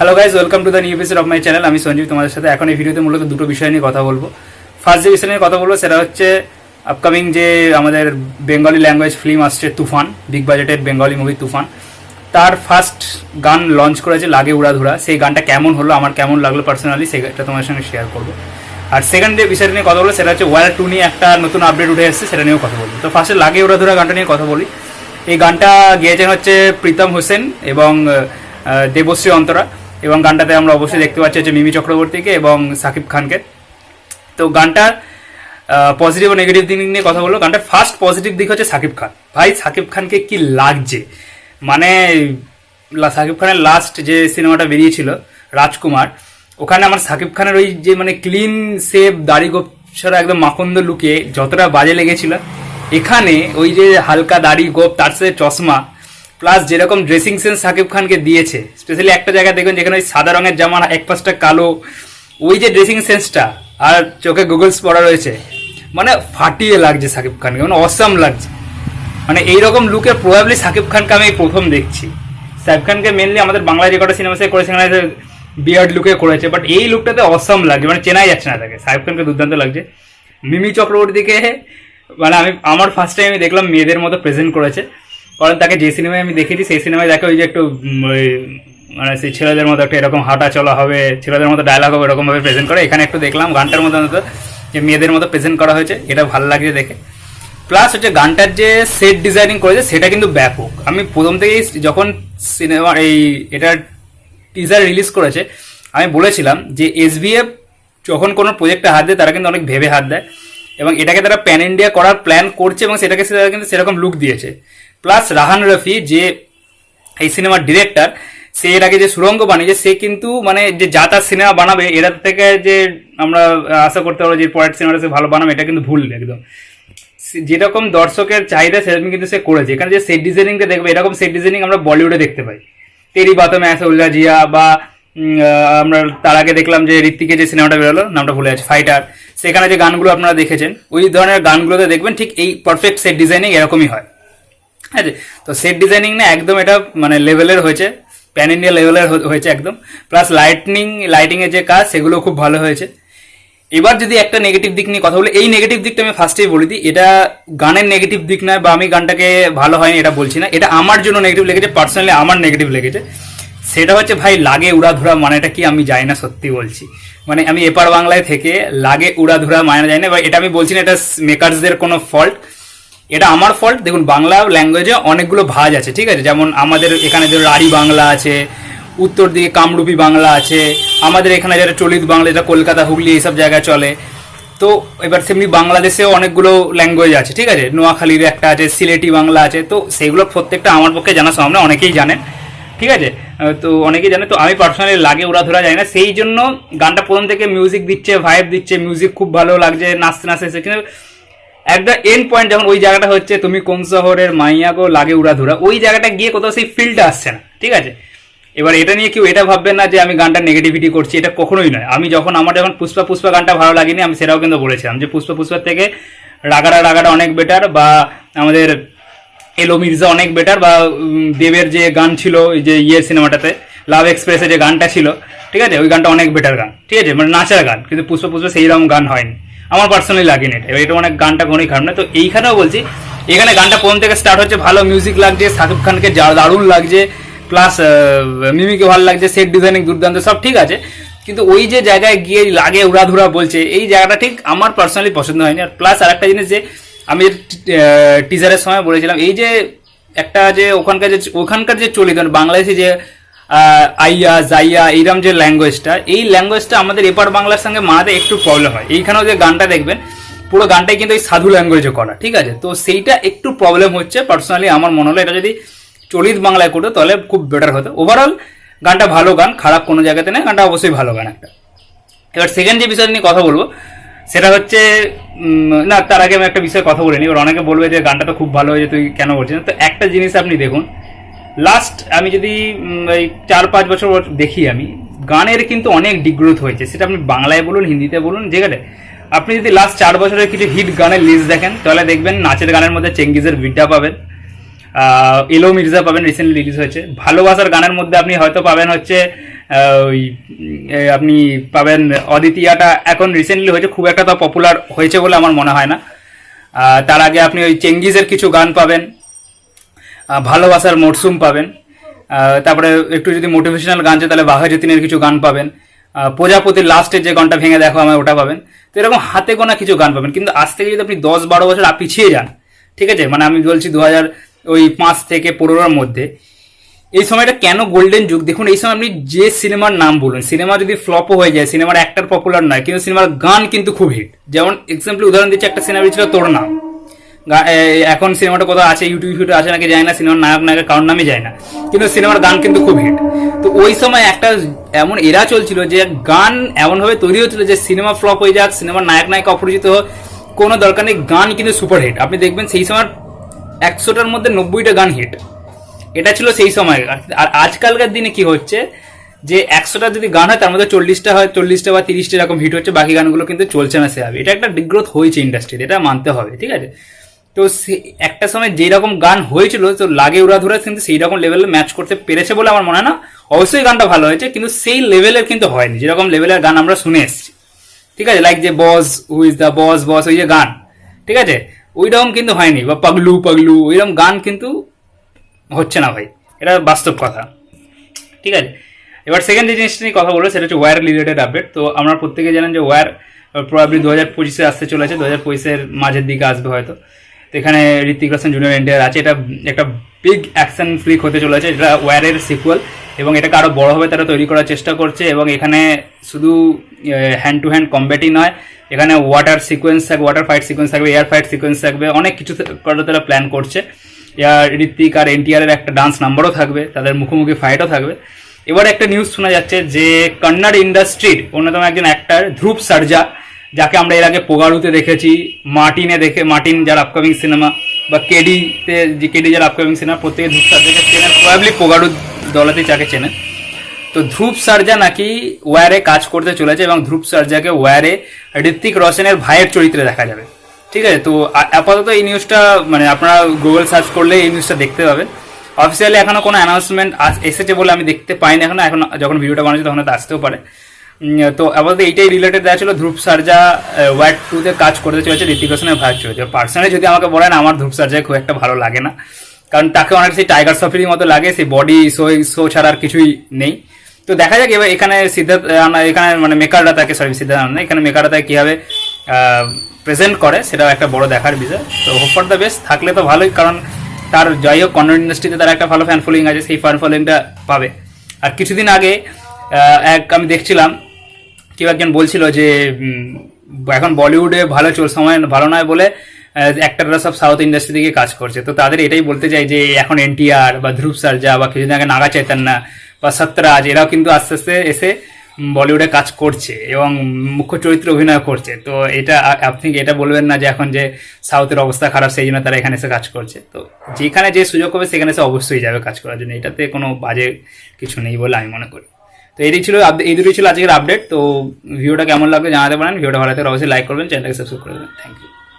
Hello guys, welcome to the new episode of my channel. আমি সঞ্জীব, তোমাদের সাথে এখন এই ভিডিওতে মূলত দুটো বিষয় নিয়ে কথা বলবো। ফার্স্ট যে বিষয় নিয়ে কথা বলবো সেটা হচ্ছে আপকামিং যে আমাদের বেঙ্গলি ল্যাঙ্গুয়েজ ফিল্ম আসছে তুফান, বিগ বাজেটের বেঙ্গলি মুভি তুফান, তার ফার্স্ট গান লঞ্চ করেছে লাগে উড়াধুরা। সেই গানটা কেমন হলো, আমার কেমন লাগলো পার্সোনালি, সেটা তোমার সঙ্গে শেয়ার করবো। আর সেকেন্ড যে বিষয়টা নিয়ে কথা বলবো সেটা হচ্ছে ওয়ার 2 নিয়ে একটা নতুন আপডেট উঠে এসেছে, সেটা নিয়েও কথা বলবো। তো ফার্স্টে লাগে উড়াধুরা গানটা নিয়ে কথা বলি। এই গানটা গেয়েছেন হচ্ছে প্রীতম হোসেন এবং দেবশ্রী অন্তরা, এবং গানটাতে আমরা অবশ্যই দেখতে পাচ্ছি হচ্ছে মিমি চক্রবর্তীকে এবং সাকিব খানকে। তো গানটার পজিটিভ ও নেগেটিভ দিক নিয়ে কথা বলবো। গানটার ফার্স্ট পজিটিভ দিক হচ্ছে সাকিব খান। ভাই সাকিব খানকে কি লাগছে, মানে সাকিব খানের লাস্ট যে সিনেমাটা বেরিয়েছিল রাজকুমার, ওখানে আমার সাকিব খানের ওই যে মানে ক্লিন শেভ দাড়ি গোপছাড়া একদম মাখন্দ লুকে যতটা বাজে লেগেছিল, এখানে ওই যে হালকা দাড়ি গোপ তার সাথে চশমা প্লাস যেরকম ড্রেসিং সেন্স সাকিব খানকে দিয়েছে, স্পেশালি একটা জায়গায় দেখবেন যেখানে ওই সাদা রঙের জামা এক পাশটা কালো, ওই যে ড্রেসিং সেন্সটা আর চোখে গুগলস পরা রয়েছে, মানে ফাটিয়ে লাগছে সাকিব খানকে, মানে অসাম লাগছে। মানে এইরকম লুকে প্রবাবলি সাকিব খানকে আমি প্রথম দেখছি। সাকিব খানকে মেনলি আমাদের বাংলায় যে কটা সিনেমা করেছে সেখানে বিয়ার্ড লুকে করেছে, বাট এই লুকটাতে অসাম লাগছে, মানে চেনাই যাচ্ছে না তাকে। সাকিব খানকে দুর্দান্ত লাগছে। মিমি চক্রবর্তীকে মানে আমার ফার্স্ট টাইম আমি দেখলাম মেয়েদের মতো প্রেজেন্ট করেছে, কারণ তাকে যে সিনেমায় আমি দেখেছি সেই সিনেমায় দেখে ওই যে একটু মানে সেই ছেলেদের মতো একটা এরকম হাঁটা চলা হবে, ছেলেদের মতো ডায়লগ হবে, এরকম ভাবে প্রেজেন্ট করে। এখানে একটু দেখলাম গানটার মতো যে মেয়েদের মতো প্রেজেন্ট করা হয়েছে, এটা ভালো লাগছে দেখে। প্লাস হচ্ছে গানটার যে সেট ডিজাইনিং করেছে সেটা কিন্তু ব্যাপক। আমি প্রথম থেকেই যখন সিনেমা এটার টিজার রিলিজ করেছে আমি বলেছিলাম যে এসবিএফ যখন কোনো প্রজেক্টে হাত দেয় তারা কিন্তু অনেক ভেবে হাত দেয়, এবং এটাকে তারা প্যান ইন্ডিয়া করার প্ল্যান করছে এবং সেটাকে কিন্তু সেরকম লুক দিয়েছে। প্লাস রাহান রফি যে এই সিনেমার ডিরেক্টর, সে এর আগে যে সুরঙ্গ বানিয়েছে, সে কিন্তু মানে যে যা তার সিনেমা বানাবে এরা থেকে যে আমরা আশা করতে পারবো যে পরের সিনেমাটা সে ভালো বানাবে, এটা কিন্তু ভুল একদম। যেরকম দর্শকের চাহিদা সেরকম কিন্তু সে করেছে। এখানে যে সেট ডিজাইনিংটা দেখবে, এরকম সেট ডিজাইনিং আমরা বলিউডে দেখতে পাই। তেরি বাতো মে এসে উলঝা জিয়া, বা আমরা তার আগে দেখলাম যে ঋত্বিকের যে সিনেমাটা বেরোলো, নামটা ভুলে আছে, ফাইটার, সেখানে যে গানগুলো আপনারা দেখেছেন ওই ধরনের গানগুলোতে দেখবেন ঠিক এই পারফেক্ট সেট ডিজাইনিং এরকমই হয়। হ্যাঁ, তো সেট ডিজাইনিং না একদম এটা মানে লেভেলের হয়েছে, প্যান ইন্ডিয়া লেভেলের হয়েছে একদম। প্লাস লাইটিংয়ের যে কাজ সেগুলো খুব ভালো হয়েছে। এবার যদি একটা নেগেটিভ দিক নিয়ে কথা বলি, এই নেগেটিভ দিকটা আমি ফার্স্টেই বলে দিই, এটা গানের নেগেটিভ দিক নয় বা আমি গানটাকে ভালো হয়নি এটা বলছি না, এটা আমার জন্য নেগেটিভ লেগেছে, পার্সোনালি আমার নেগেটিভ লেগেছে। সেটা হচ্ছে ভাই লাগে উড়াধুরা মানেটা কি আমি জানি না, সত্যি বলছি। মানে আমি এপার বাংলায় থেকে লাগে উড়াধুরা মানে জানি না, বা এটা আমি বলছি না এটা মেকার্সদের কোনো ফল্ট, এটা আমার ফল্ট। দেখুন বাংলা ল্যাঙ্গুয়েজে অনেকগুলো ভাঁজ আছে, ঠিক আছে, যেমন আমাদের এখানে যে রাঢ়ী বাংলা আছে, উত্তর দিকে কামরূপী বাংলা আছে, আমাদের এখানে যেটা চলিত বাংলা যেটা কলকাতা হুগলি এইসব জায়গায় চলে। তো এবার সেমনি বাংলাদেশেও অনেকগুলো ল্যাঙ্গুয়েজ আছে, ঠিক আছে, নোয়াখালীর একটা আছে, সিলেটি বাংলা আছে। তো সেইগুলো প্রত্যেকটা আমার পক্ষে জানা সম্ভব না, অনেকেই জানেন, ঠিক আছে, তো অনেকেই জানে। তো আমি পার্সোনালি লাগে উড়াধুরা জানি না, সেই জন্য গানটা প্রথম থেকে মিউজিক দিচ্ছে, ভাইব দিচ্ছে, মিউজিক খুব ভালো লাগছে, নাচতে নাচতে, কিন্তু একটা এন্ড পয়েন্ট যখন ওই জায়গাটা হচ্ছে তুমি কোন শহরের মাইয়া গো লাগে উড়াধুরা, ওই জায়গাটা গিয়ে কোথাও সেই ফিলটা আসছে না, ঠিক আছে। এবার এটা নিয়ে কেউ এটা ভাববেন না যে আমি গানটা নেগেটিভিটি করছি, এটা কখনোই নয়। আমি আমার যখন পুষ্পা গানটা ভালো লাগেনি, আমি সেটাও কিন্তু বলেছিলাম যে পুষ্পার থেকে রাগাটা অনেক বেটার, বা আমাদের এলো মির্জা অনেক বেটার, বা দেবের যে গান ছিল যে সিনেমাটাতে লাভ এক্সপ্রেসে যে গানটা ছিল, ঠিক আছে, ওই গানটা অনেক বেটার গান, ঠিক আছে, মানে নাচার গান। কিন্তু পুষ্পা সেইরকম গান হয়নি, আমার পার্সোনালি লাগেনি এটা। এটা অনেক গানটা কোনোই খারাপ না। তো এইখানেও বলছি, এখানে গানটা প্রথম থেকে স্টার্ট হচ্ছে, ভালো মিউজিক লাগছে, সাকিব খানকে দারুণ লাগছে, প্লাস মিমিকে ভালো লাগছে, সেট ডিজাইনিং দুর্দান্ত, সব ঠিক আছে। কিন্তু ওই যে জায়গায় গিয়ে লাগে উড়াধুরা বলছে, এই জায়গাটা ঠিক আমার পার্সোনালি পছন্দ হয়নি। আর প্লাস আর একটা জিনিস যে আমি টিজারের সময় বলেছিলাম, এই যে একটা যে ওখানকার যে চলিত বাংলাদেশি যে আইয়া জাইয়া এইরকম যে ল্যাঙ্গুয়েজটা, এই ল্যাঙ্গুয়েজটা আমাদের এপার বাংলার সঙ্গে মানাতে একটু প্রবলেম হয়। এইখানেও যে গানটা দেখবেন পুরো গানটাই কিন্তু এই সাধু ল্যাঙ্গুয়েজে করা, ঠিক আছে। তো সেইটা একটু প্রবলেম হচ্ছে পার্সোনালি আমার মনে হলো, এটা যদি চলিত বাংলায় করতো তাহলে খুব বেটার হতো। ওভারঅল গানটা ভালো গান, খারাপ কোনো জায়গাতে নেই, গানটা অবশ্যই ভালো গান একটা। এবার সেকেন্ড যে বিষয় নিয়ে কথা বলবো সেটা হচ্ছে, না তার আগে আমি একটা বিষয়ে কথা বলিনি। এবার অনেকে বলবে যে গানটা তো খুব ভালো হয়েছে, তুই কেন বলছিস না। তো একটা জিনিস আপনি দেখুন, লাস্ট আমি যদি এই 4-5 বছর দেখি, আমি গানের কিন্তু অনেক ডিগ্রোথ হয়েছে, সেটা আপনি বাংলায় বলুন, হিন্দিতে বলুন, যেখানে আপনি যদি লাস্ট 4 বছরের কিছু হিট গানের লিস্ট দেখেন তাহলে দেখবেন নাচের গানের মধ্যে চেঙ্গিজের বিড্ডা পাবেন, এলো মির্জা পাবেন, রিসেন্টলি রিলিজ হয়েছে। ভালোবাসার গানের মধ্যে আপনি হয়তো পাবেন হচ্ছে ওই আপনি পাবেন অদিতিয়াটা এখন রিসেন্টলি হয়েছে, খুব একটা তো পপুলার হয়েছে বলে আমার মনে হয় না। তার আগে আপনি ওই চেঙ্গিজের কিছু গান পাবেন, ভালোবাসার মরসুম পাবেন, তারপরে একটু যদি মোটিভেশনাল গান চাই তাহলে বাঘা যতীনের কিছু গান পাবেন, প্রজাপতির লাস্টের যে গানটা ভেঙে দেখো আমায় ওটা পাবেন। তো এরকম হাতে গোনা কিছু গান পাবেন। কিন্তু আজ থেকে যদি আপনি 10-12 বছর পিছিয়ে যান, ঠিক আছে, মানে আমি বলছি 2005 থেকে 15-র মধ্যে, এই সময়টা কেন গোল্ডেন যুগ দেখুন। এই সময় আপনি যে সিনেমার নাম বলুন, সিনেমা যদি ফ্লপও হয়ে যায়, সিনেমার অ্যাক্টর পপুলার নয় কিন্তু সিনেমার গান কিন্তু খুব হিট। যেমন এক্সাম্পল উদাহরণ দিচ্ছি, একটা সিনেমা ছিল তোর নাম, এখন সিনেমাটা কোথাও আছে, ইউটিউবে আছে নাকি যায় না, সিনেমার নায়ক নায়কের কারোর নামই যায় না, কিন্তু সিনেমার গান কিন্তু খুব হিট। তো ওই সময় একটা এমন এরা চলছিল যে গান এমনভাবে তৈরি হচ্ছিল যে সিনেমা ফ্লপ হয়ে যাক, সিনেমার নায়ক নায়িকা অপরিচিত হোক, কোনো দরকার নেই, গান কিন্তু সুপার হিট। আপনি দেখবেন সেই সময় 100টার মধ্যে 90টা গান হিট, এটা ছিল সেই সময়। আর আজকালকার দিনে কি হচ্ছে যে 100টা যদি গান হয় তার মধ্যে 40টা হয়, 40টা বা 30টা এরকম হিট হচ্ছে, বাকি গানগুলো কিন্তু চলছে না সেভাবে। এটা একটা ডিগ্রোথ হয়েছে ইন্ডাস্ট্রির, এটা মানতে হবে, ঠিক আছে। তো একটা সময় যেই রকম গান হয়েছিল তো লাগে উড়াধুরা, কিন্তু সেই রকম লেভেলে ম্যাচ করতে পেরেছে বলে আমার মনে হয় না। অবশ্যই গানটা ভালো হয়েছে, কিন্তু সেই লেভেলের কিন্তু হয়নি যেরকম লেভেলের গান আমরা শুনে এসেছি, ঠিক আছে। লাইক যে বস, হু ইজ দ্য বস, বস, ওই যে গান, ঠিক আছে, ওই রকম কিন্তু হয়নি। বা পাগলু পাগলু, ওইরকম গান কিন্তু হচ্ছে না ভাই, এটা বাস্তব কথা, ঠিক আছে। এবার সেকেন্ড যে জিনিসটা নিয়ে কথা বলবো সেটা হচ্ছে ওয়্যার রিলেটেড আপডেট। তো আমরা প্রত্যেকে জানেন যে ওয়্যার প্রবাবলি 2025-এ আসতে চলেছে, 2025-এর মাঝের দিকে আসবে হয়তো। তো এখানে ঋত্বিক রোশন, জুনিয়র এনটিআর আছে। এটা একটা বিগ অ্যাকশন ফ্লিক হতে চলেছে, এটা ওয়্যারের সিকুয়াল, এবং এটাকে আরও বড় হবে তারা তৈরি করার চেষ্টা করছে। এবং এখানে শুধু হ্যান্ড টু হ্যান্ড কম্ব্যাটই নয়, এখানে ওয়াটার সিকোয়েন্স থাকবে, ওয়াটার ফাইট সিকোয়েন্স থাকবে, এয়ার ফাইট সিকোয়েন্স থাকবে, অনেক কিছু করার তারা প্ল্যান করছে। ঋত্বিক আর এনটিআর এর একটা ডান্স নাম্বারও থাকবে, তাদের মুখোমুখি ফাইটও থাকবে। এবার একটা নিউজ শোনা যাচ্ছে যে কন্নড় ইন্ডাস্ট্রির অন্যতম একজন অ্যাক্টর ধ্রুব সার্জা, যাকে আমরা এর আগে পোগাড়ুতে দেখেছি, মার্টিন যার আপকামিং সিনেমা, বা কেডিতে, যে কেডি যার আপকামিং সিনেমা, প্রত্যেকে ধ্রুব সার্জাকে চেনেন, প্রবাবলি পোগাড়ু দলাতেই যাকে চেনেন। তো ধ্রুব সার্জা নাকি ওয়্যারে কাজ করতে চলেছে, এবং ধ্রুব সার্জাকে ওয়্যারে ঋত্বিক রোশনের ভাইয়ের চরিত্রে দেখা যাবে, ঠিক আছে। তো আপাতত এই নিউজটা, মানে আপনারা গুগল সার্চ করলে এই নিউজটা দেখতে পাবেন। অফিসিয়ালি এখনো কোনো অ্যানাউন্সমেন্ট এসেছে বলে আমি দেখতে পাইনি এখন যখন ভিডিওটা বানাচ্ছি তখন তো আসতেও পারে। তো আপাতত এইটাই রিলেটেড দেওয়া ছিল, ধ্রুব সার্জা ওয়্যার 2-তে কাজ করতে চলেছে ঋত্বিক রোশনের ভাইয়ের চরিত্রে। পার্সোনালি যদি আমাকে বলেন, আমার ধ্রুব সার্জাকে খুব একটা ভালো লাগে না, কারণ তাকে অনেক সেই টাইগার শ্রফের মতো লাগে, সেই বডি শো ছাড়া আর কিছুই নেই। তো দেখা যাক এবার এখানে সিদ্ধার্থ, এখানে মানে মেকাররা তাকে, সিদ্ধার্থ এখানে মেকাররা তাকে কীভাবে প্রেজেন্ট করে, সেটাও একটা বড় দেখার বিষয়। তো হোপ ফর দ্য বেস্ট, থাকলে তো ভালোই, কারণ তার যাই হোক কন্নড় ইন্ডাস্ট্রিতে তার একটা ভালো ফ্যান ফলোয়িং আছে, সেই ফ্যান ফলোয়িংটা পাবে। আর কিছুদিন আগে আমি দেখছিলাম কেউ একজন বলছিল যে এখন বলিউডে সময় ভালো নয় বলে অ্যাক্টররা সব সাউথ ইন্ডাস্ট্রি থেকে কাজ করছে। তো তাদের এটাই বলতে চাই যে এখন এনটিআর বা ধ্রুব সার্জা বা কিছুদিন আগে নাগা চৈতন্যা বা সত্যরাজ, এরাও কিন্তু আস্তে আস্তে এসে বলিউডে কাজ করছে এবং মুখ্য চরিত্রে অভিনয় করছে। তো এটা আপনি এটা বলবেন না যে এখন যে সাউথের অবস্থা খারাপ সেই জন্য তারা এখানে এসে কাজ করছে। তো যেখানে যে সুযোগ হবে সেখানে এসে অবশ্যই যাবে কাজ করার জন্য, এটাতে কোনো বাজে কিছু নেই বলে আমি মনে করি। তো এই দুটোই ছিল আজকের আপডেট। তো ভিডিওটা কেমন লাগবে জানাতে পারেন, ভিডিওটা ভালো লাগলে অবশ্যই লাইক করবেন, চ্যানেলটাকে সাবস্ক্রাইব করে দেবেন। Thank you.